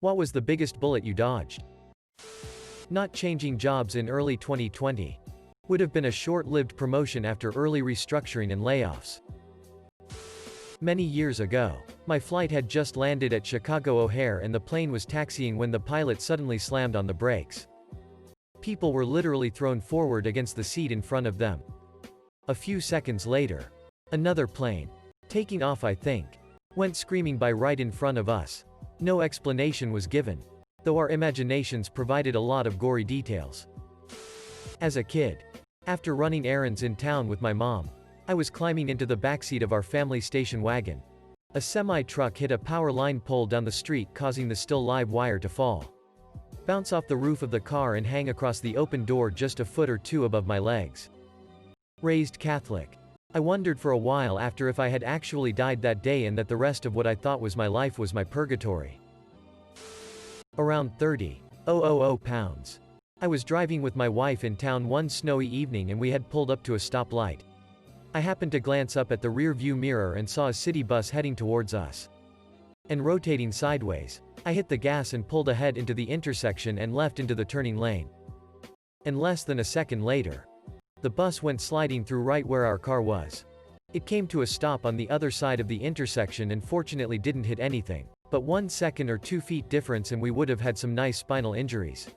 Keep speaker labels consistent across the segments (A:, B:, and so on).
A: What was the biggest bullet you dodged? Not changing jobs in early 2020. Would have been a short-lived promotion after early restructuring and layoffs. Many years ago, my flight had just landed at Chicago O'Hare and the plane was taxiing when the pilot suddenly slammed on the brakes. People were literally thrown forward against the seat in front of them. A few seconds later, another plane, taking off I think, went screaming by right in front of us. No explanation was given, though our imaginations provided a lot of gory details. As a kid, after running errands in town with my mom, I was climbing into the backseat of our family station wagon. A semi-truck hit a power line pole down the street, causing the still live wire to fall, bounce off the roof of the car and hang across the open door just a foot or two above my legs. Raised Catholic, I wondered for a while after if I had actually died that day and that the rest of what I thought was my life was my purgatory. Around 30,000 pounds. I was driving with my wife in town one snowy evening and we had pulled up to a stoplight. I happened to glance up at the rear view mirror and saw a city bus heading towards us. And rotating sideways, I hit the gas and pulled ahead into the intersection and left into the turning lane. And less than a second later, the bus went sliding through right where our car was. It came to a stop on the other side of the intersection and fortunately didn't hit anything, but 1 second or 2 feet difference and we would have had some nice spinal injuries.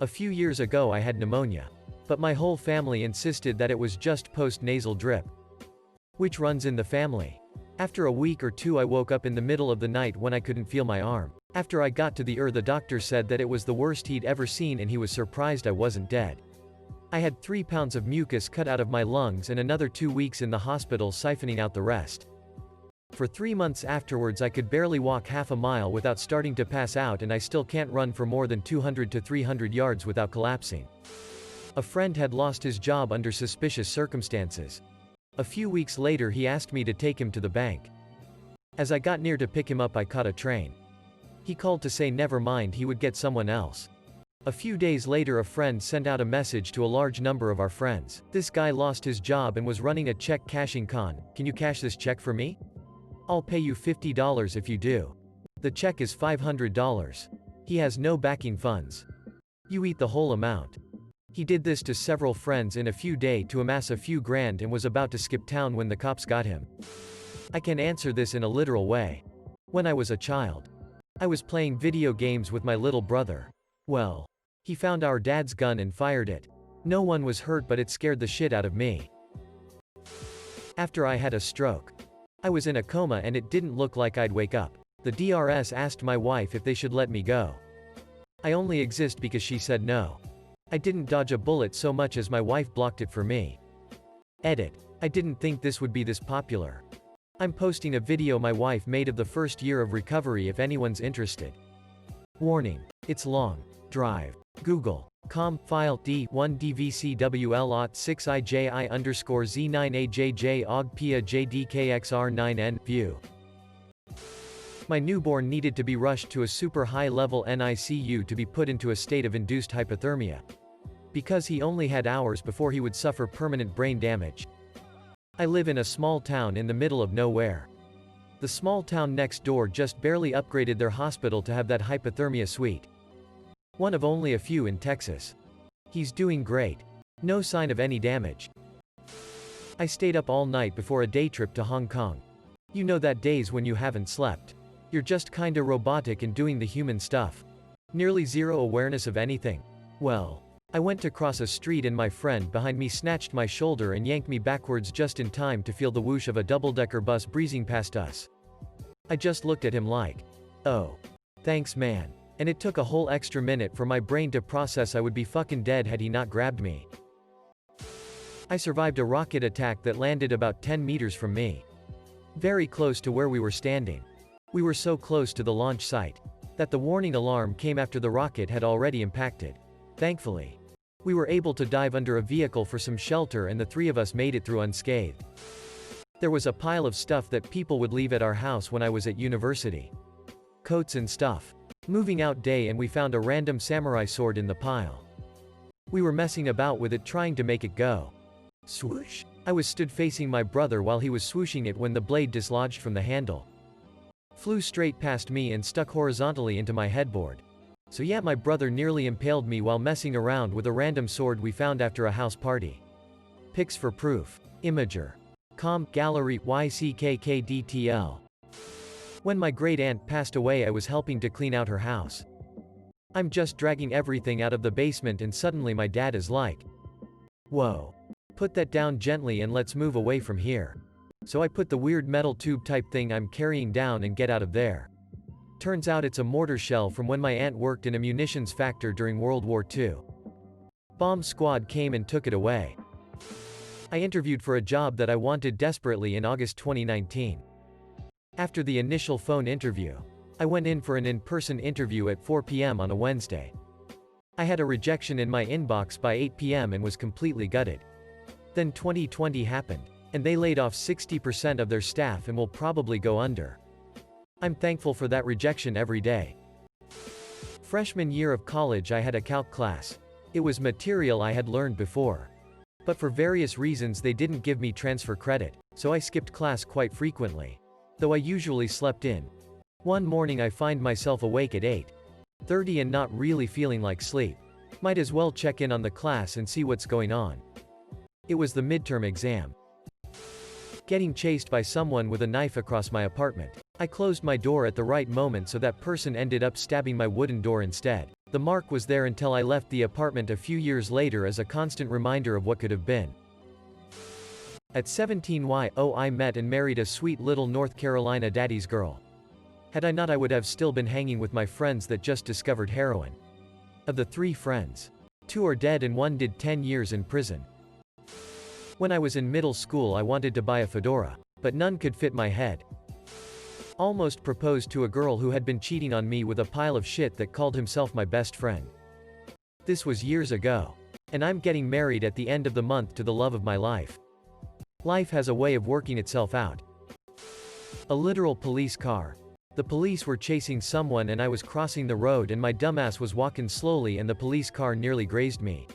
A: A few years ago I had pneumonia, but my whole family insisted that it was just post-nasal drip, which runs in the family. After a week or two I woke up in the middle of the night when I couldn't feel my arm. After I got to the the doctor said that it was the worst he'd ever seen and he was surprised I wasn't dead. I had 3 pounds of mucus cut out of my lungs and another 2 weeks in the hospital siphoning out the rest. For 3 months afterwards I could barely walk half a mile without starting to pass out and I still can't run for more than 200 to 300 yards without collapsing. A friend had lost his job under suspicious circumstances. A few weeks later he asked me to take him to the bank. As I got near to pick him up I caught a train. He called to say never mind, he would get someone else. A few days later a friend sent out a message to a large number of our friends. This guy lost his job and was running a check cashing con. Can you cash this check for me? I'll pay you $50 if you do. The check is $500. He has no backing funds. You eat the whole amount. He did this to several friends in a few days to amass a few grand and was about to skip town when the cops got him. I can answer this in a literal way. When I was a child, I was playing video games with my little brother. Well, he found our dad's gun and fired it. No one was hurt but it scared the shit out of me. After I had a stroke, I was in a coma and it didn't look like I'd wake up. The DRS asked my wife if they should let me go. I only exist because she said no. I didn't dodge a bullet so much as my wife blocked it for me. Edit. I didn't think this would be this popular. I'm posting a video my wife made of the first year of recovery if anyone's interested. Warning. It's long. Drive. Google.com file D1 DVCWL 6 IJI _ Z9 AJJ OG PIA JDKXR9N view. My newborn needed to be rushed to a super high-level NICU to be put into a state of induced hypothermia, because he only had hours before he would suffer permanent brain damage. I live in a small town in the middle of nowhere. The small town next door just barely upgraded their hospital to have that hypothermia suite. One of only a few in Texas. He's doing great. No sign of any damage. I stayed up all night before a day trip to Hong Kong. You know that days when you haven't slept. You're just kinda robotic and doing the human stuff. Nearly zero awareness of anything. Well, I went to cross a street and my friend behind me snatched my shoulder and yanked me backwards just in time to feel the whoosh of a double-decker bus breezing past us. I just looked at him like, oh, thanks man. And it took a whole extra minute for my brain to process I would be fucking dead had he not grabbed me. I survived a rocket attack that landed about 10 meters from me. Very close to where we were standing. We were so close to the launch site that the warning alarm came after the rocket had already impacted. Thankfully, we were able to dive under a vehicle for some shelter and the 3 of us made it through unscathed. There was a pile of stuff that people would leave at our house when I was at university. Coats and stuff. Moving out day and we found a random samurai sword in the pile. We were messing about with it trying to make it go. Swoosh. I was stood facing my brother while he was swooshing it when the blade dislodged from the handle. Flew straight past me and stuck horizontally into my headboard. So yeah, my brother nearly impaled me while messing around with a random sword we found after a house party. Pics for proof. Imager. Com. Gallery. YCKKDTL. When my great aunt passed away, I was helping to clean out her house. I'm just dragging everything out of the basement and suddenly my dad is like, "Whoa. Put that down gently and let's move away from here." So I put the weird metal tube type thing I'm carrying down and get out of there. Turns out it's a mortar shell from when my aunt worked in a munitions factory during World War II. Bomb squad came and took it away. I interviewed for a job that I wanted desperately in August 2019. After the initial phone interview, I went in for an in-person interview at 4 p.m. on a Wednesday. I had a rejection in my inbox by 8 p.m. and was completely gutted. Then 2020 happened, and they laid off 60% of their staff and will probably go under. I'm thankful for that rejection every day. Freshman year of college, I had a calc class. It was material I had learned before. But for various reasons they didn't give me transfer credit, so I skipped class quite frequently. Though I usually slept in. One morning I find myself awake at 8:30 and not really feeling like sleep. Might as well check in on the class and see what's going on. It was the midterm exam. Getting chased by someone with a knife across my apartment. I closed my door at the right moment, so that person ended up stabbing my wooden door instead. The mark was there until I left the apartment a few years later as a constant reminder of what could have been. At 17, I met and married a sweet little North Carolina daddy's girl. Had I not, I would have still been hanging with my friends that just discovered heroin. Of the 3 friends, 2 are dead and 1 did 10 years in prison. When I was in middle school, I wanted to buy a fedora, but none could fit my head. Almost proposed to a girl who had been cheating on me with a pile of shit that called himself my best friend. This was years ago. And I'm getting married at the end of the month to the love of my life. Life has a way of working itself out. A literal police car. The police were chasing someone and I was crossing the road and my dumbass was walking slowly and the police car nearly grazed me.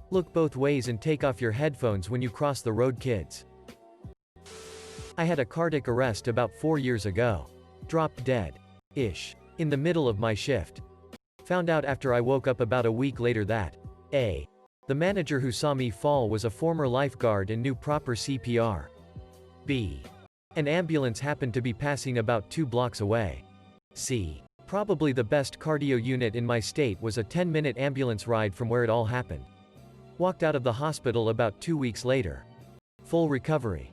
A: Look both ways and take off your headphones when you cross the road, kids. I had a cardiac arrest about 4 years ago. Dropped dead-ish. In the middle of my shift. Found out after I woke up about a week later that A. The manager who saw me fall was a former lifeguard and knew proper CPR. B. An ambulance happened to be passing about 2 blocks away. C. Probably the best cardio unit in my state was a 10-minute ambulance ride from where it all happened. Walked out of the hospital about 2 weeks later. Full recovery.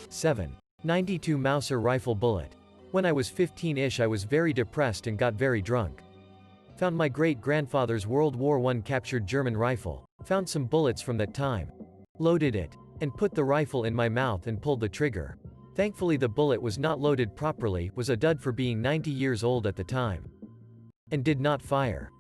A: 7. 92 Mauser rifle bullet. When I was 15-ish, I was very depressed and got very drunk. Found my great-grandfather's World War I captured German rifle. Found some bullets from that time. Loaded it. And put the rifle in my mouth and pulled the trigger. Thankfully the bullet was not loaded properly, was a dud for being 90 years old at the time. And did not fire.